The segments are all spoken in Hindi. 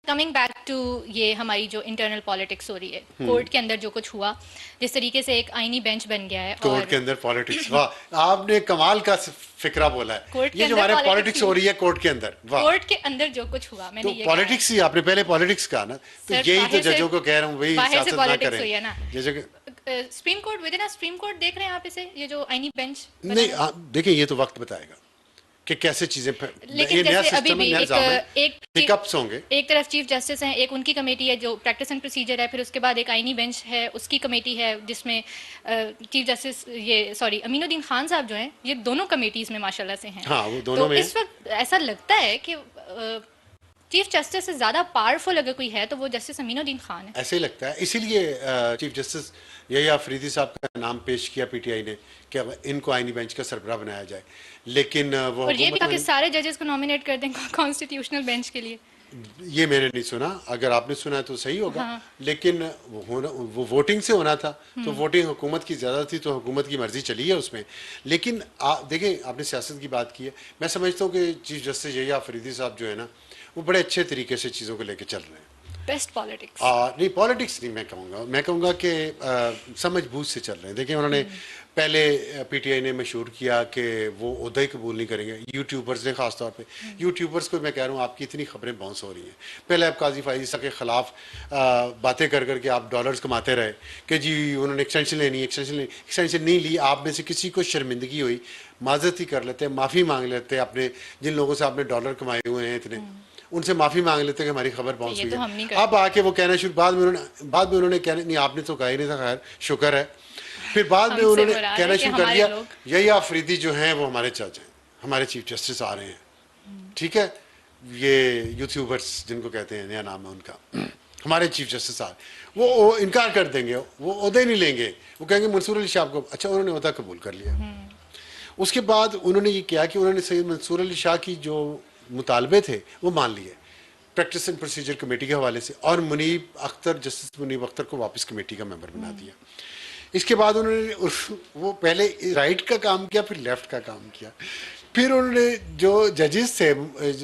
कमिंग बैक टू ये हमारी जो इंटरनल पॉलिटिक्स हो रही है, कोर्ट के अंदर जो कुछ हुआ, जिस तरीके से एक आईनी बेंच बन गया है कोर्ट और के अंदर पॉलिटिक्स, वाह, आपने कमाल का फिक्रा बोला है। कोर्ट के ये जो अंदर हमारे पॉलिटिक्स हो रही है कोर्ट के अंदर, वाह। कोर्ट के अंदर जो कुछ हुआ, मैंने तो ये कहा है। पॉलिटिक्स ही आपने पहले पॉलिटिक्स कहा ना, तो सर, यही तो बाहर से जजों को कह रहा हूँ, वही बाहर से सियासत ना पॉलिटिक्स करें। हुई है ना। जैसे कि supreme court with in supreme court देख रहे हैं आप इसे, ये जो आईनी बेंच बना नहीं, है। देखिए ये तो वक्त बताएगा कि कैसे चीजें लेकिन ये नया जैसे अभी सिस्टम है, भी नया निजाम है, एक हिकअप्स होंगे। एक तरफ चीफ जस्टिस हैं, एक उनकी कमेटी है जो प्रैक्टिस एंड प्रोसीजर है, फिर उसके बाद एक आईनी बेंच है, उसकी कमेटी है जिसमें चीफ जस्टिस ये सॉरी अमीनुद्दीन खान साहब जो हैं, ये दोनों कमेटीज में माशाल्लाह से हैं। हाँ, वो दोनों तो में इस वक्त ऐसा लगता है कि चीफ जस्टिस से ज़्यादा पावरफुल अगर कोई है तो वो जस्टिस अमीनुद्दीन खान है। ऐसे ही लगता है। इसीलिए चीफ जस्टिस यही अफरीदी साहब का नाम पेश किया पीटीआई ने कि अब इनको आईनी बेंच का सरबराह बनाया जाए, लेकिन वो और ये भी कहा कि हुकूमत सारे जजेस को नॉमिनेट कर दें कॉन्स्टिट्यूशनल बेंच के लिए। ये मैंने नहीं सुना, अगर आपने सुना है तो सही होगा। हाँ। लेकिन वो वोटिंग से होना था, तो वोटिंग हुकूमत की ज़्यादा थी, तो हुकूमत की मर्जी चली है उसमें। लेकिन देखें, आपने सियासत की बात की है, मैं समझता हूँ कि चीफ जस्टिस यही अफरीदी साहब जो है ना, वो बड़े अच्छे तरीके से चीज़ों को लेके चल रहे हैं। Best politics. नहीं, पॉलिटिक्स नहीं, मैं कहूँगा कि समझ बूझ से चल रहे हैं। देखिए, उन्होंने पहले पीटीआई ने मशहूर किया कि वो ओहदा ही कबूल नहीं करेंगे, यूट्यूबर्स ने खास तौर पे। यूट्यूबर्स को मैं कह रहा हूँ, आपकी इतनी खबरें बाउंस हो रही हैं। पहले आप काजी फाइज ईसा के खिलाफ बातें कर करके आप डॉलर्स कमाते रहे कि जी उन्होंने एक्सटेंशन लेनी, एक्सटेंशन नहीं ली। आप में से किसी को शर्मिंदगी हुई, माजरत ही कर लेते, माफ़ी मांग लेते, अपने जिन लोगों से आपने डॉलर कमाए हुए हैं इतने, उनसे माफ़ी मांग लेते कि हमारी खबर बाउंस हुई तो है। अब आके वो कहना शुरू, बाद में उन्होंने कहना नहीं, आपने तो कहा ही नहीं था, खैर शुक्र है। फिर बाद में उन्होंने कहना शुरू कर दिया, यही अफरीदी जो हैं वो हमारे जज हैं, हमारे चीफ जस्टिस आ रहे हैं, ठीक है, ये यूट्यूबर्स जिनको कहते हैं, नया नाम है उनका, हमारे चीफ जस्टिस आ रहे। वो इनकार कर देंगे, वो ओहदे नहीं लेंगे, वो कहेंगे मंसूर अली शाह को। अच्छा, उन्होंने ओहदा कबूल कर लिया। उसके बाद उन्होंने ये किया कि उन्होंने सैयद मंसूर अली शाह की जो मुतालबे थे वो मान लिए प्रैक्टिस एंड प्रोसीजर कमेटी के हवाले से, और मुनीब अख्तर, जस्टिस मुनीब अख्तर को वापस कमेटी का मेंबर बना दिया। इसके बाद उन्होंने वो पहले राइट का काम किया, फिर लेफ्ट का काम किया। फिर उन्होंने जो जजेस थे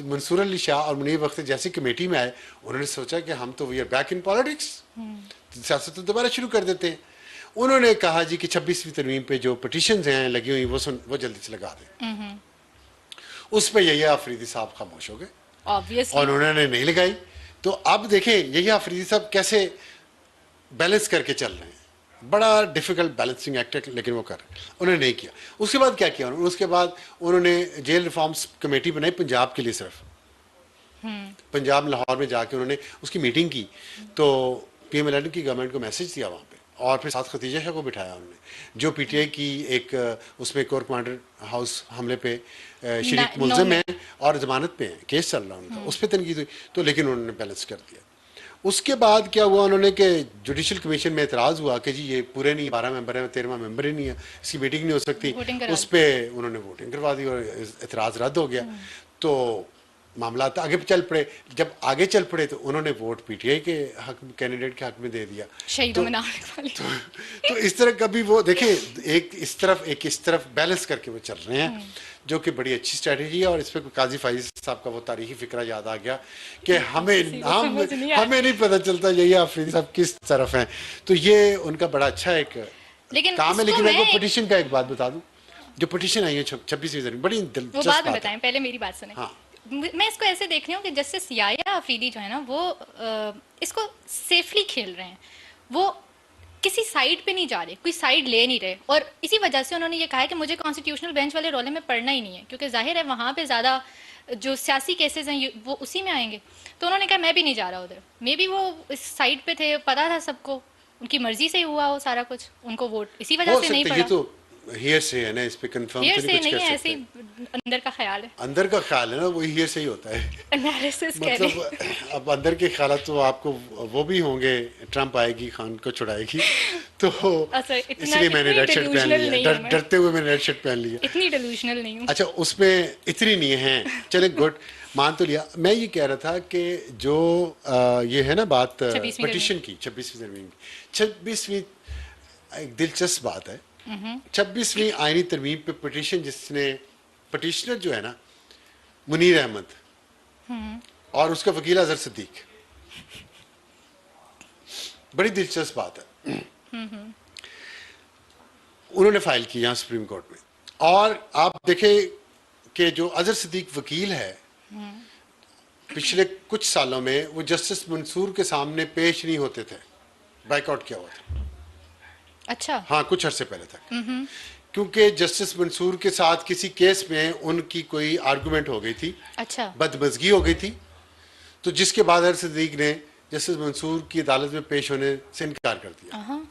मंसूर अली शाह और मुनीब अख्तर जैसी कमेटी में आए, उन्होंने सोचा कि हम तो we are back in politics, सियासत तो दोबारा शुरू कर देते हैं। उन्होंने कहा जी कि 26वीं तरमीम पे जो पटिशन्स हैं लगी हुई वो जल्दी से लगा दें। उस पर यही अफरीदी साहब खामोश हो गए और उन्होंने नहीं लगाई। तो अब देखें यही अफरीदी साहब कैसे बैलेंस करके चल रहे हैं, बड़ा डिफिकल्ट बैलेंसिंग एक्ट है, लेकिन वो कर रहे हैं। उन्होंने नहीं किया। उसके बाद क्या किया उन्होंने? उसके बाद उन्होंने जेल रिफॉर्म्स कमेटी बनाई पंजाब के लिए, सिर्फ पंजाब लाहौर में जाके उन्होंने उसकी मीटिंग की, तो पीएमएलएन की गवर्नमेंट को मैसेज दिया वहाँ पे, और फिर साथ खतीजा शाह को बिठाया उन्होंने, जो पीटीआई की एक उसमें कोर कमांडर हाउस हमले पे शरीक मुल्ज़िम है और जमानत पे हैं, केस चल रहा है उनका, उस पर तनकीद हुई, तो लेकिन उन्होंने बैलेंस कर दिया। उसके बाद क्या हुआ उन्होंने कि जुडिशल कमीशन में एतराज़ हुआ कि जी ये पूरे नहीं, 12 मेंबर हैं, 13वां मेंबर ही नहीं है, इसकी मीटिंग नहीं हो सकती। उस पर उन्होंने वोटिंग करवा दी और एतराज़ रद्द हो गया। तो मामला आगे चल पड़े। जब आगे चल पड़े तो उन्होंने वोट पीटीआई के हक, कैंडिडेट के हक में दे दिया। तो इस तरह कभी वो देखें, एक इस तरफ बैलेंस करके वो चल रहे हैं, जो कि बड़ी अच्छी स्ट्रेटजी है। और इस पर काजी फाइज साहब का वो तारीखी फिक्रा याद आ गया कि हमें नहीं पता चलता यही अफरीदी साहब किस तरफ हैं। तो ये उनका बड़ा अच्छा एक काम है। लेकिन मैं पिटीशन का एक बात बता दूं, जो पिटीशन आई है 26वीं, बड़ी दिलचस्प बात बताएं, पहले मेरी बात सुने। हाँ। मैं इसको ऐसे देख रही हूँ कि जस्टिस याया अफरीदी जो है ना, वो इसको सेफली खेल रहे हैं, वो किसी साइड पे नहीं जा रहे, कोई साइड ले नहीं रहे। और इसी वजह से उन्होंने ये कहा है कि मुझे कॉन्स्टिट्यूशनल बेंच वाले रोले में पढ़ना ही नहीं है, क्योंकि जाहिर है वहाँ पे ज़्यादा जो सियासी केसेस हैं वो उसी में आएंगे। तो उन्होंने कहा मैं भी नहीं जा रहा उधर। मे बी वो इस साइड पे थे, पता था सबको, उनकी मर्जी से ही हुआ हो सारा कुछ, उनको वोट इसी वजह से नहीं पड़ा। हियर से है ना, इस पे कंफर्म तो नहीं कुछ कर सकते। अंदर का ख्याल है, अंदर का ख्याल है ना, वही हियर से ही होता है। एनालिसिस मतलब अब अंदर के ख्याल तो आपको वो भी होंगे, ट्रम्प आएगी खान को छुड़ाएगी, तो इसलिए मैंने रेड शर्ट पहन लिया, डरते हुए मैंने रेड शर्ट पहन लिया। इतनी डिल्यूशनल नहीं हूं। अच्छा, उसमें इतनी नहीं है, चले गुड, मान तो लिया। मैं ये कह रहा था कि जो ये है ना बात पटिशन की, 26वीं एक दिलचस्प बात है। 26वीं आईनी तरमीम पे पटिशन, जिसने पटिशनर जो है ना मुनीर अहमद और उसका वकील अजहर सिद्दीक, बड़ी दिलचस्प बात है। उन्होंने फाइल की यहाँ सुप्रीम कोर्ट में, और आप देखें कि जो अजहर सिद्दीक वकील है, पिछले कुछ सालों में वो जस्टिस मंसूर के सामने पेश नहीं होते थे, बाइकआउट किया हुआ था। अच्छा। हाँ, कुछ अरसे पहले तक, क्योंकि जस्टिस मंसूर के साथ किसी केस में उनकी कोई आर्गुमेंट हो गई थी, अच्छा, बदमजगी हो गई थी, तो जिसके बाद अजहर सिद्दीक ने जस्टिस मंसूर की अदालत में पेश होने से इनकार कर दिया।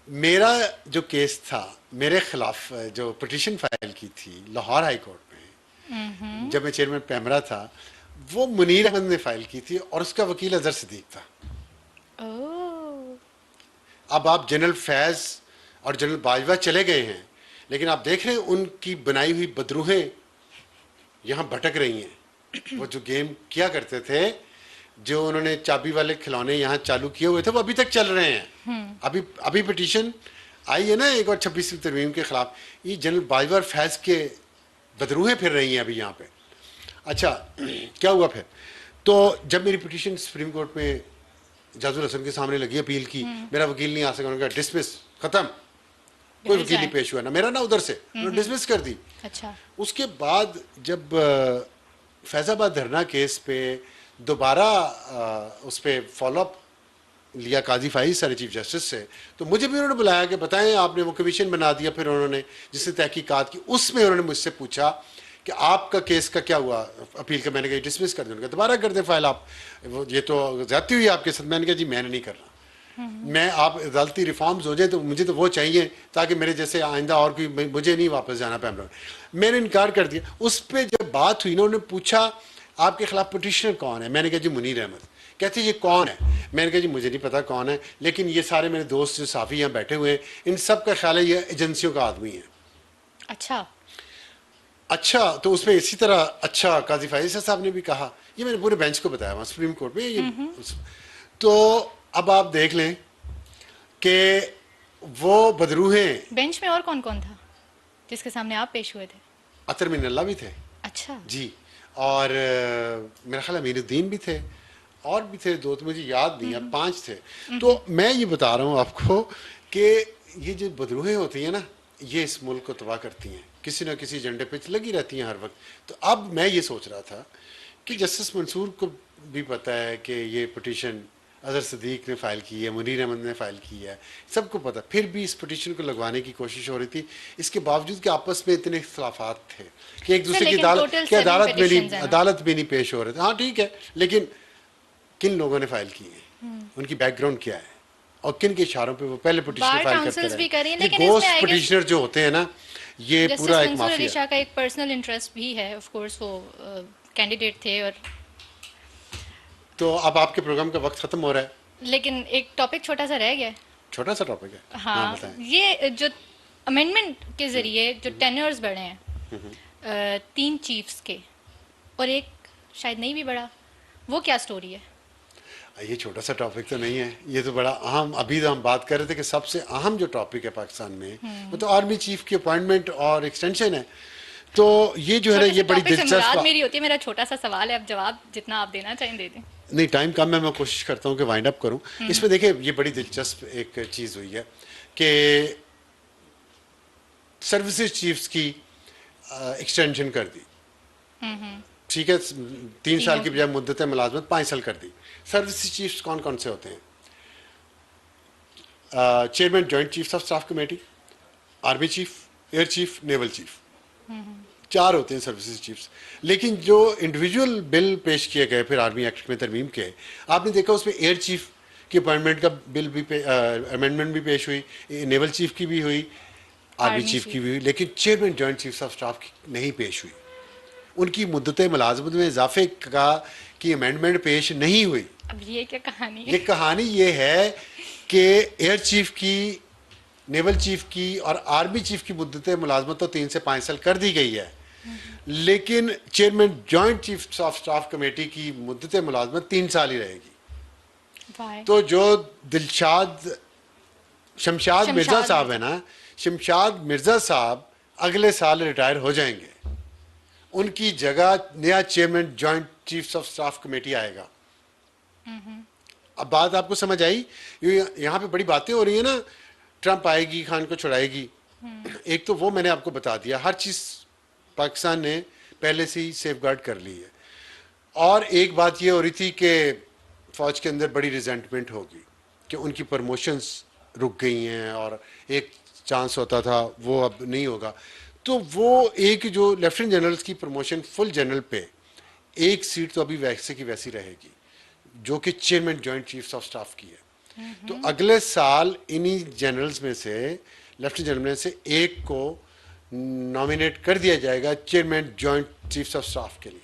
मेरा जो केस था, मेरे खिलाफ जो पिटीशन फाइल की थी लाहौर हाई कोर्ट में, जब मैं चेयरमैन पैमरा था, वो मुनीर अहमद ने फाइल की थी और उसका वकील अजहर सिद्दीक था। अब आप जनरल फैज और जनरल बाजवा चले गए हैं, लेकिन आप देख रहे हैं उनकी बनाई हुई बदरूहें यहाँ भटक रही हैं। वो जो गेम किया करते थे, जो उन्होंने चाबी वाले खिलौने यहाँ चालू किए हुए थे, वो अभी तक चल रहे हैं। अभी पिटीशन आई है ना एक और 26वीं तरमीम के खिलाफ, ये जनरल बाजवा और फैज के बदरूहें फिर रही हैं अभी यहाँ पे। अच्छा, क्या हुआ फिर? तो जब मेरी पिटीशन सुप्रीम कोर्ट में जाजुल हसन के सामने लगी अपील की, मेरा वकील नहीं आ सका, उन्होंने कहा डिसमिस, खत्म, कोई वकील नहीं पेश हुआ ना मेरा ना उधर से, उन्होंने डिसमिस कर दी। अच्छा। उसके बाद जब फैजाबाद धरना केस पे दोबारा उस पर फॉलोअप लिया काजी फाइज सारे चीफ जस्टिस से, तो मुझे भी उन्होंने बुलाया कि बताएं, आपने वो कमीशन बना दिया, फिर उन्होंने जिसने तहकीकात की उसमें उन्होंने मुझसे पूछा कि आपका केस का क्या हुआ अपील का। मैंने कहा डिसमिस कर दें, दोबारा कर दें फाइल आप, वो ये तो ज्यादती हुई आपके साथ। मैंने कहा जी मैंने नहीं करना, मैं आप अदालती रिफॉर्म्स हो जाए तो मुझे तो वो चाहिए ताकि मेरे जैसे आइंदा और कोई, मुझे नहीं वापस जाना पैमरा। मैंने इनकार कर दिया। उस पर जब बात हुई ना, उन्होंने पूछा आपके खिलाफ पिटिशनर कौन है, मैंने कहा जी मुनीर अहमद। कहते ये कौन है? मैंने कहा जी मुझे नहीं पता कौन है, लेकिन ये सारे मेरे दोस्त जो साफ़ी यहाँ बैठे हुए हैं, इन सब का ख्याल है ये एजेंसियों का आदमी है। अच्छा, तो उसमें इसी तरह अच्छा काजी फाइज साहब ने भी कहा, ये मैंने पूरे बेंच को बताया वहाँ सुप्रीम कोर्ट में ये। तो अब आप देख लें कि वो बदरूहें। बेंच में और कौन कौन था जिसके सामने आप पेश हुए थे? अतर मिनल्ला भी थे। अच्छा जी, और मेरा ख्याल अमीरुद्दीन भी थे, और भी थे दो, तो मुझे याद नहीं है, 5 थे। तो मैं ये बता रहा हूँ आपको कि ये जो बदरूहें होती हैं ना, ये इस मुल्क को तबाह करती हैं, किसी न किसी एजेंडे पे लगी रहती हैं हर वक्त। तो अब मैं ये सोच रहा था कि जस्टिस मंसूर को भी पता है कि ये पिटीशन अजहर सिद्दीक ने फाइल की है, मुनीर अहमद ने फाइल की है, सबको पता, फिर भी इस पिटीशन को लगवाने की कोशिश हो रही थी, इसके बावजूद कि आपस में इतने इख्तलाफात थे कि एक दूसरे की अदालत में नहीं पेश हो रहे थे। हाँ ठीक है, लेकिन किन लोगों ने फाइल की है, उनकी बैकग्राउंड क्या है, और किन के इशारों पे वो पहले पिटीशन फाइल करते हैं। गोस्ट पिटीशनर जो होते हैं ना, ये पूरा एक माफिया का एक पर्सनल इंटरेस्ट भी है, ऑफ कोर्स वो कैंडिडेट थे। और तो अब आपके प्रोग्राम का वक्त खत्म हो रहा है, लेकिन एक टॉपिक छोटा सा रह गया है। छोटा सा टॉपिक है? हाँ, ये जो अमेंडमेंट के जरिए जो टेन्योर्स बढ़े हैं 3 चीफ्स के, और एक शायद नहीं भी बढ़ा, वो क्या स्टोरी है? ये छोटा सा टॉपिक तो नहीं है, ये तो बड़ा अहम। अभी तो हम बात कर रहे थे कि सबसे अहम जो टॉपिक है पाकिस्तान में वो तो आर्मी चीफ की अपॉइंटमेंट और एक्सटेंशन है। तो ये जो है ना, ये बड़ी दिलचस्प मेरी होती है। मेरा छोटा सा सवाल है, अब जवाब जितना आप देना चाहें दे दें। नहीं, टाइम कम है, मैं कोशिश करता हूँ कि वाइंड अप करूँ। इसमें देखिए ये बड़ी दिलचस्प एक चीज़ हुई है कि सर्विसेज चीफ्स की एक्सटेंशन कर दी। ठीक है, 3 साल की बजाय मुद्दत मुलाजमत 5 साल कर दी। सर्विस चीफ्स कौन कौन से होते हैं? Chairman joint chiefs of staff committee, army chief, air chief, naval chief, 4 होते हैं सर्विसेज चीफ्स। लेकिन जो इंडिविजुअल बिल पेश किए गए फिर आर्मी एक्ट में तरमीम के, आपने देखा उसमें एयर चीफ की अपॉइंटमेंट का बिल भी अमेंडमेंट भी पेश हुई, नेवल चीफ की भी हुई, आर्मी चीफ की भी हुई, लेकिन chairman joint chiefs of staff की नहीं पेश हुई। उनकी मुद्दत मुलाजमत में इजाफे का की अमेंडमेंट पेश नहीं हुई। अब ये क्या कहानी है? ये कहानी ये है कि एयर चीफ की, नेवल चीफ की और आर्मी चीफ की मुद्दत मुलाजमत तो 3 से 5 साल कर दी गई है, लेकिन chairman joint chief of staff committee की मुद्दत मुलाजमत 3 साल ही रहेगी। तो जो शमशाद मिर्जा साहब है ना, शमशाद मिर्जा साहब अगले साल रिटायर हो जाएंगे, उनकी जगह नया chairman joint chiefs of staff committee आएगा। अब बात आपको समझ आई? यहाँ पे बड़ी बातें हो रही है ना, ट्रंप आएगी, खान को छुड़ाएगी। एक तो वो मैंने आपको बता दिया, हर चीज पाकिस्तान ने पहले से ही सेफ गार्ड कर ली है। और एक बात ये हो रही थी कि फौज के अंदर बड़ी रिजेंटमेंट होगी कि उनकी प्रमोशंस रुक गई हैं और एक चांस होता था वो अब नहीं होगा। तो वो एक जो लेफ्टिनेंट जनरल्स की प्रमोशन फुल जनरल पे, एक सीट तो अभी वैसे की वैसी रहेगी जो कि chairman joint chiefs of staff की है। तो अगले साल इन्हीं जनरल्स में से, लेफ्टिनेंट जनरल में से एक को नॉमिनेट कर दिया जाएगा chairman joint chiefs of staff के लिए।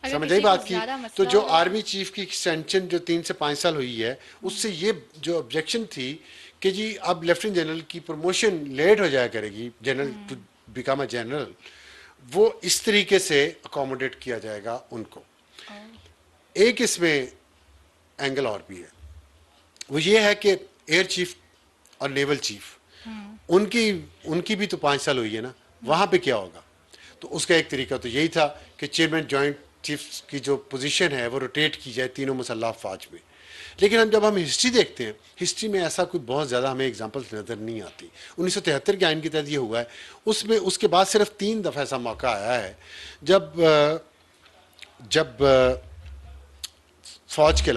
समझ आई बात की? तो जो आर्मी चीफ की एक्सटेंशन जो 3 से 5 साल हुई है, उससे ये जो ऑब्जेक्शन थी कि जी अब लेफ्टिनेंट जनरल की प्रमोशन लेट हो जाया करेगी, general to become a general, वो इस तरीके से अकोमोडेट किया जाएगा उनको। एक इसमें एंगल और भी है, वो ये है कि एयर चीफ और नेवल चीफ उनकी भी तो 5 साल हुई है ना, वहां पे क्या होगा? तो उसका एक तरीका तो यही था कि चेयरमैन जॉइंट चीफ्स की जो पोजीशन है वो रोटेट की जाए तीनों मुसल्लह अफवाज में। लेकिन जब हम हिस्ट्री देखते हैं, हिस्ट्री में ऐसा कोई बहुत ज़्यादा हमें एग्जांपल्स नज़र नहीं आती। 1973 के आइन के तहत ये हुआ है, उसमें उसके बाद सिर्फ 3 दफ़ा ऐसा मौका आया है जब फ़ौज के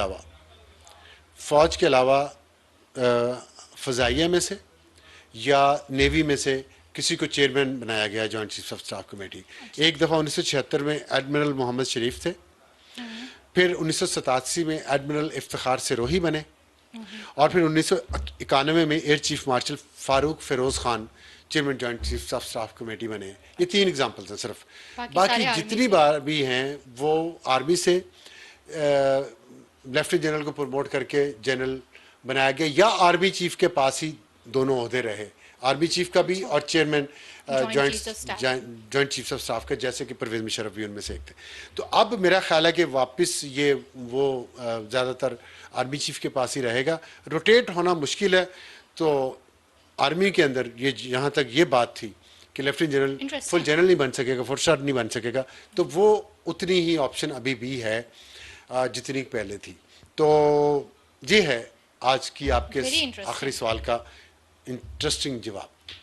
अलावा फ़ज़ाइया में से या नेवी में से किसी को चेयरमैन बनाया गया joint chiefs of staff committee. एक दफ़ा 1976 में एडमिरल मोहम्मद शरीफ थे, फिर 1987 में एडमिरल इफ्तिखार सिरोही बने, और फिर 1991 में air chief marshal Farooq Feroze Khan chairman joint chiefs of staff committee बने। ये 3 एग्जाम्पल्स हैं सिर्फ। बाकी जितनी बार भी हैं वो आर्मी से लेफ्टिनेंट जनरल को प्रमोट करके जनरल बनाया गया, या आर्मी चीफ के पास ही दोनों ओहदे रहे, आर्मी चीफ का भी और chairman joint chiefs of staff का, जैसे कि परवेज मुशर्रफ भी उनमें से एक थे। तो अब मेरा ख्याल है कि वापस ये वो ज़्यादातर आर्मी चीफ के पास ही रहेगा, रोटेट होना मुश्किल है। तो आर्मी के अंदर ये जहाँ तक ये बात थी कि लेफ्टिनेंट जनरल फुल जनरल नहीं बन सकेगा, फुल स्टार नहीं बन सकेगा, तो वो उतनी ही ऑप्शन अभी भी है जितनी पहले थी। तो ये है आज की आपके आखिरी सवाल का इंटरेस्टिंग जवाब।